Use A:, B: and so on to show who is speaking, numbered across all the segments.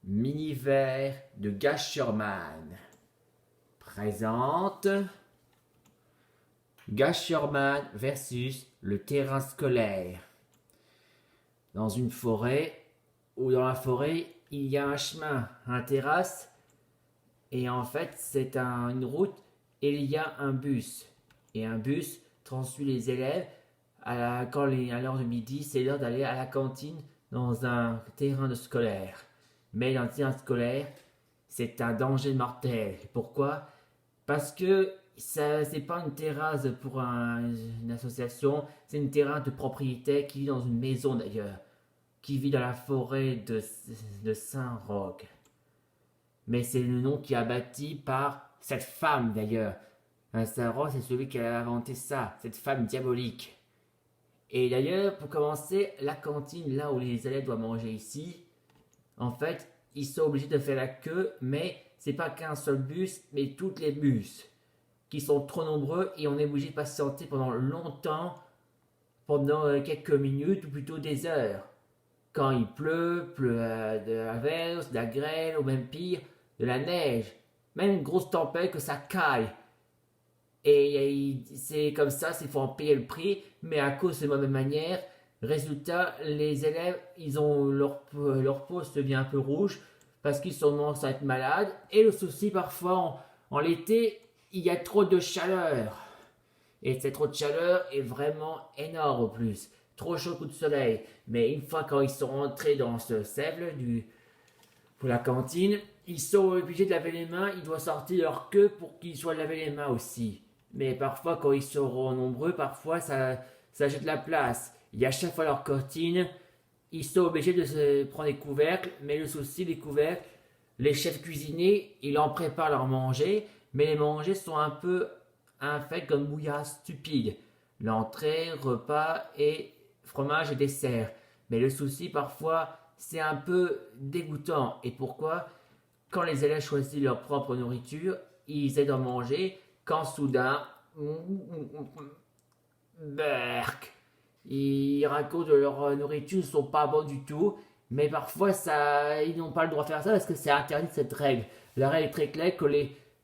A: Miniver de Gasherman présente Gasherman versus le terrain scolaire. Dans une forêt, ou dans la forêt, il y a un chemin, un terrasse, et en fait c'est une route, et il y a un bus. Et un bus transmet les élèves à l'heure de midi, c'est l'heure d'aller à la cantine dans un terrain de scolaire. Mais dans le terrain scolaire, c'est un danger mortel. Pourquoi? Parce que ça, c'est pas une terrasse pour une association, c'est une terrasse de propriétaire qui vit dans une maison d'ailleurs, qui vit dans la forêt de Saint-Roch. Mais c'est le nom qui a bâti par cette femme d'ailleurs. Saint-Roch, c'est celui qui a inventé ça, cette femme diabolique. Et d'ailleurs, pour commencer, la cantine, là où les élèves doivent manger ici, en fait, ils sont obligés de faire la queue, mais c'est pas qu'un seul bus, mais toutes les bus, qui sont trop nombreux et on est obligé de patienter pendant longtemps, pendant quelques minutes ou plutôt des heures. Quand il pleut, de la verse, de la grêle ou même pire, de la neige, même une grosse tempête que ça caille. Et c'est comme ça, il faut en payer le prix, mais à cause de la même manière, résultat, les élèves, ils ont leur peau se devient un peu rouge parce qu'ils commencent à être malades. Et le souci, parfois, en l'été, il y a trop de chaleur. Et cette trop de chaleur est vraiment énorme en plus. Trop chaud coup de soleil. Mais une fois quand ils sont rentrés dans ce sèvre pour la cantine, ils sont obligés de laver les mains. Ils doivent sortir leur queue pour qu'ils soient laver les mains aussi. Mais parfois, quand ils seront nombreux, parfois ça jette la place. Il y a chaque fois leur cantine. Ils sont obligés de se prendre des couvercles. Mais le souci des couvercles, les chefs cuisiniers, ils en préparent leur manger. Mais les manger sont un peu fait comme bouillard stupide. L'entrée, repas et fromage et dessert. Mais le souci parfois, c'est un peu dégoûtant. Et pourquoi? Quand les élèves choisissent leur propre nourriture, ils aident à manger. Quand soudain, berk, ils racontent que leur nourriture ne sont pas bonnes du tout. Mais parfois, ils n'ont pas le droit de faire ça parce que c'est interdit de cette règle. La règle est très claire que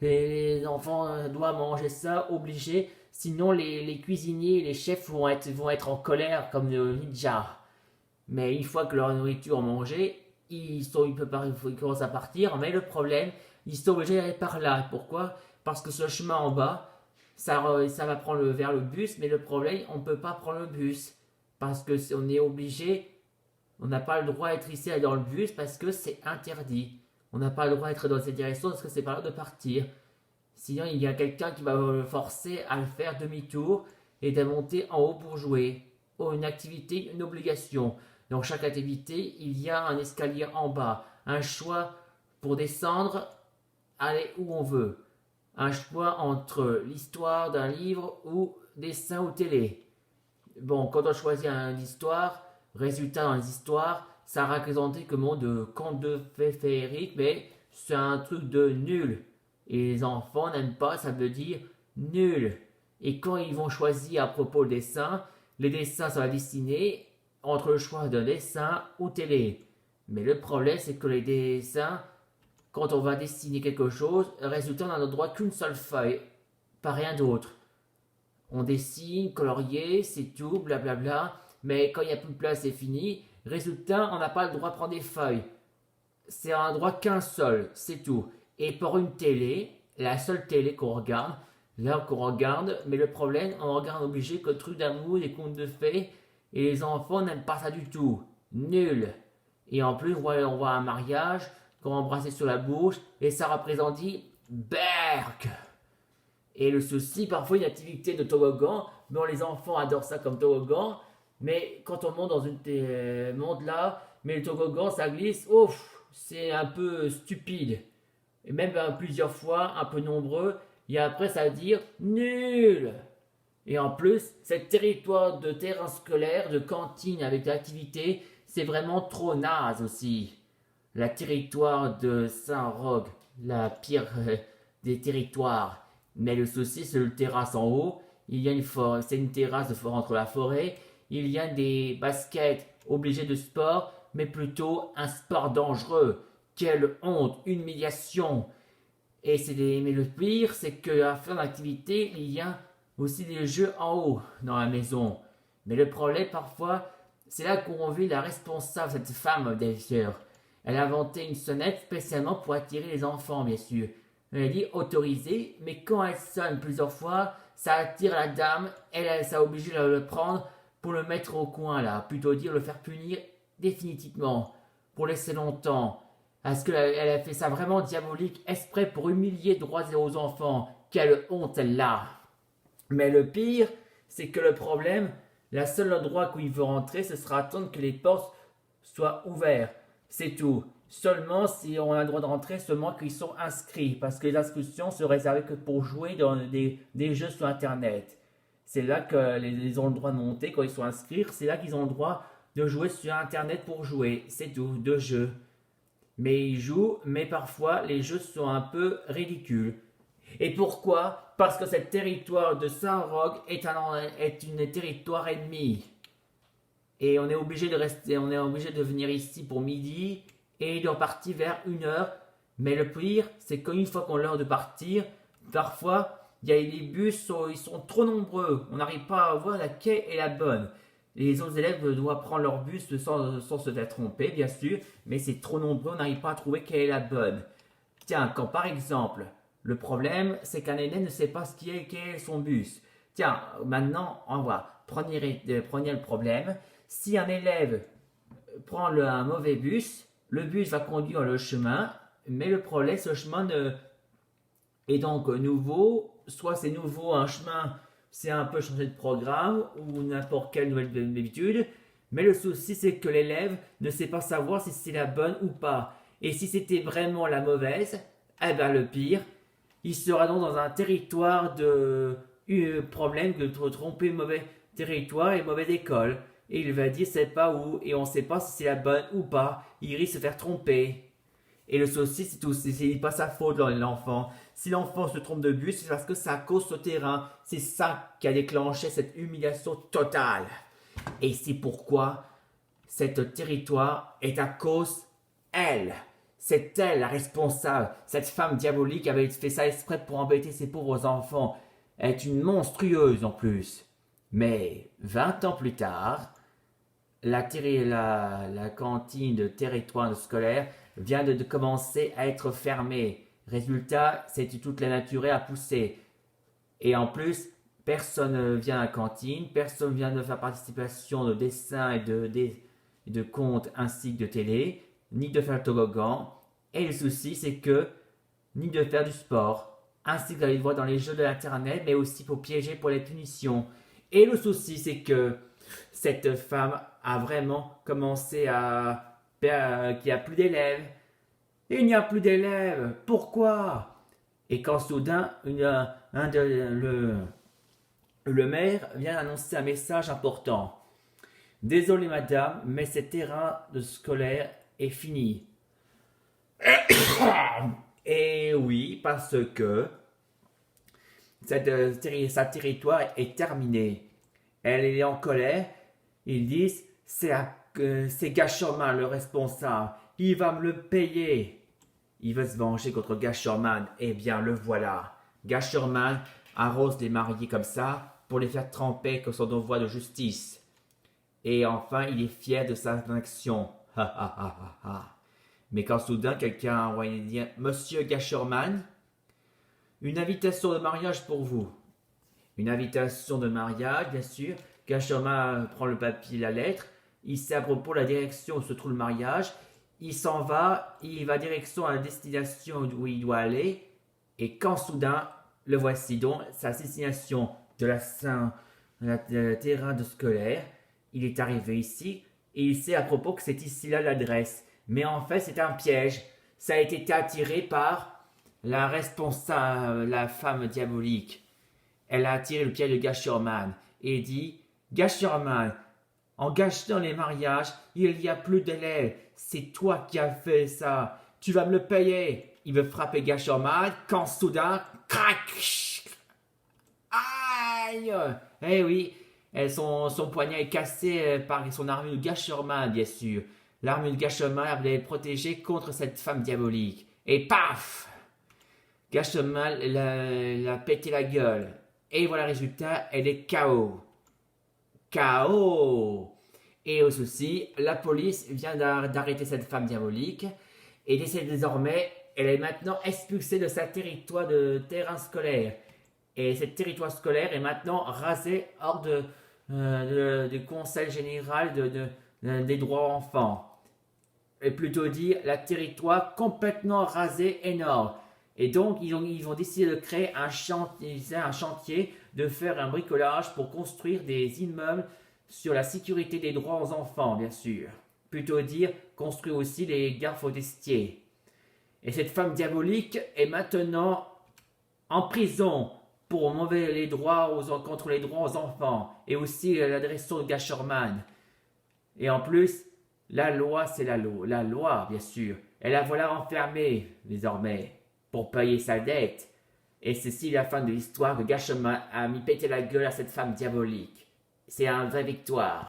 A: les enfants doivent manger ça, obligés. Sinon, les cuisiniers et les chefs vont être en colère comme le ninja. Mais une fois que leur nourriture est mangée, ils commencent à partir. Mais le problème, ils sont obligés d'aller par là. Pourquoi? Parce que ce chemin en bas, ça va prendre vers le bus. Mais le problème, on ne peut pas prendre le bus. Parce qu'on est obligé, on n'a pas le droit d'être ici dans le bus parce que c'est interdit. On n'a pas le droit d'être dans cette direction parce que c'est pas l'heure de partir. Sinon, il y a quelqu'un qui va le forcer à le faire demi-tour et de monter en haut pour jouer. Oh, une activité, une obligation. Dans chaque activité, il y a un escalier en bas. Un choix pour descendre, aller où on veut. Un choix entre l'histoire d'un livre ou dessin ou télé. Bon, quand on choisit une histoire, résultat dans les histoires, ça a représenté comme de conte de fées féeriques, mais c'est un truc de nul. Et les enfants n'aiment pas, ça veut dire nul. Et quand ils vont choisir à propos le dessin, les dessins sont dessinés entre le choix d'un dessin ou télé. Mais le problème, c'est que les dessins, quand on va dessiner quelque chose, résultat, on n'a le droit qu'une seule feuille, pas rien d'autre. On dessine, colorier, c'est tout, blablabla. Mais quand il n'y a plus de place, c'est fini. Résultat, on n'a pas le droit de prendre des feuilles. C'est un droit qu'un seul, c'est tout. Et pour une télé, la seule télé qu'on regarde, mais le problème, on regarde obligé que truc d'amour, des contes de fées, et les enfants n'aiment pas ça du tout. Nul. Et en plus, on voit un mariage, qu'on embrassait sur la bouche, et ça représente dit Berk. Et le souci, parfois, une activité de toboggan, bon, les enfants adorent ça comme toboggan, mais quand on monte dans une monte là, mais le toboggan, ça glisse, ouf, c'est un peu stupide. Et même plusieurs fois, un peu nombreux, et après ça veut dire nul. Et en plus, cette territoire de terrain scolaire, de cantine avec l'activité, c'est vraiment trop naze aussi. La territoire de Saint-Roch, la pire des territoires. Mais le souci, c'est le terrasse en haut. Il y a c'est une terrasse de forêt entre la forêt. Il y a des baskets obligés de sport, mais plutôt un sport dangereux quelle honte, une humiliation. Mais le pire, c'est qu'à la fin de l'activité, il y a aussi des jeux en haut dans la maison. Mais le problème, parfois, c'est là qu'on vit la responsable, cette femme d'ailleurs. Elle a inventé une sonnette spécialement pour attirer les enfants, bien sûr. Elle a dit autorisé, mais quand elle sonne plusieurs fois, ça attire la dame, ça oblige à le prendre pour le mettre au coin là, plutôt dire le faire punir définitivement, pour laisser longtemps. Est-ce qu'elle a fait ça vraiment diabolique, exprès pour humilier droits aux enfants? Quelle honte elle a! Mais le pire, c'est que le problème, la seule endroit où il veut rentrer, ce sera attendre que les portes soient ouvertes. C'est tout. Seulement si on a le droit de rentrer, seulement qu'ils sont inscrits. Parce que les inscriptions sont réservées que pour jouer dans des jeux sur Internet. C'est là qu'ils ont le droit de monter quand ils sont inscrits. C'est là qu'ils ont le droit de jouer sur Internet pour jouer. C'est tout, de jeux. Mais ils jouent, mais parfois les jeux sont un peu ridicules. Et pourquoi? Parce que ce territoire de Saint-Roch est un territoire ennemi. Et on est obligé de rester, on est obligé de venir ici pour midi et de repartir vers 1 heure. Mais le pire, c'est qu'une fois qu'on a l'heure de partir, parfois, les bus, ils sont trop nombreux. On n'arrive pas à voir laquelle est la bonne. Les autres élèves doivent prendre leur bus sans se faire tromper, bien sûr, mais c'est trop nombreux, on n'arrive pas à trouver quelle est la bonne. Tiens, quand par exemple, le problème, c'est qu'un élève ne sait pas quel est son bus. Tiens, maintenant, on va. Prenez le problème. Si un élève prend un mauvais bus, le bus va conduire le chemin, mais le problème, ce chemin est donc nouveau. Soit c'est nouveau, un chemin, c'est un peu changer de programme ou n'importe quelle nouvelle habitude. Mais le souci, c'est que l'élève ne sait pas savoir si c'est la bonne ou pas. Et si c'était vraiment la mauvaise, eh ben le pire, il sera donc dans un territoire de problème de tromper mauvais territoire et mauvaise école. Et il va dire c'est pas où et on ne sait pas si c'est la bonne ou pas. Il risque de se faire tromper. Et le souci, c'est tout, c'est pas sa faute l'enfant. Si l'enfant se trompe de bus, c'est parce que c'est à cause du terrain. C'est ça qui a déclenché cette humiliation totale. Et c'est pourquoi cet territoire est à cause elle. C'est elle la responsable. Cette femme diabolique avait fait ça exprès pour embêter ses pauvres enfants. Elle est une monstrueuse en plus. Mais 20 ans plus tard, la cantine de territoire scolaire vient de commencer à être fermée. Résultat, c'est toute la nature à pousser. Et en plus, personne ne vient à la cantine, personne ne vient de faire participation de dessins et de contes ainsi que de télé, ni de faire le toboggan. Et le souci, c'est que, ni de faire du sport, ainsi que d'aller voir dans les jeux de l'internet, mais aussi pour piéger pour les punitions. Et le souci, c'est que cette femme a vraiment commencé qu'il n'y a plus d'élèves. Il n'y a plus d'élèves. Pourquoi? Et quand soudain, le maire vient annoncer un message important. Désolé madame, mais ce terrain de scolaire est fini. Et oui, parce que sa territoire est terminé. Elle est en colère. Ils disent c'est Gasherman le responsable. Il va me le payer. Il veut se venger contre Gasherman. Eh bien, le voilà. Gasherman arrose les mariés comme ça pour les faire tremper comme son devoir de justice. Et enfin, il est fier de sa action. Mais quand soudain, quelqu'un a envoyé dire Monsieur Gasherman, une invitation de mariage pour vous. Une invitation de mariage, bien sûr. Gasherman prend le papier, la lettre. Il sait à propos de la direction où se trouve le mariage. Il s'en va, il va direction à la destination où il doit aller. Et quand soudain, le voici donc, sa destination de la terrain de scolaire. Il est arrivé ici et il sait à propos que c'est ici là l'adresse. Mais en fait, c'est un piège. Ça a été attiré par la responsable, la femme diabolique. Elle a attiré le piège de Gasherman et dit Gasherman, en gâchant les mariages, il n'y a plus d'élèves. C'est toi qui as fait ça. Tu vas me le payer. Il veut frapper Gasherman quand soudain, crac, aïe. Eh oui, son poignet est cassé par son armure de Gasherman, bien sûr. l'armure de Gashoma avait protégé contre cette femme diabolique. Et paf! Gashoma l'a pété la gueule. Et voilà le résultat, elle est KO. KO! Et aussi, la police vient d'arrêter cette femme diabolique et désormais, elle est maintenant expulsée de sa territoire de terrain scolaire. Et ce territoire scolaire est maintenant rasé hors du conseil général des droits enfants. Et plutôt dit, le territoire complètement rasé énorme. Et donc, ils vont décider de créer un chantier, de faire un bricolage pour construire des immeubles sur la sécurité des droits aux enfants, bien sûr. Plutôt dire, construire aussi les gares forestiers. Et cette femme diabolique est maintenant en prison pour mauvais les droits contre les droits aux enfants et aussi l'adresseur de Gasherman. Et en plus, la loi, c'est la loi. La loi, bien sûr. Elle la voilà enfermée, désormais, pour payer sa dette. Et ceci la fin de l'histoire que Gasherman a mis péter la gueule à cette femme diabolique. C'est une vraie victoire.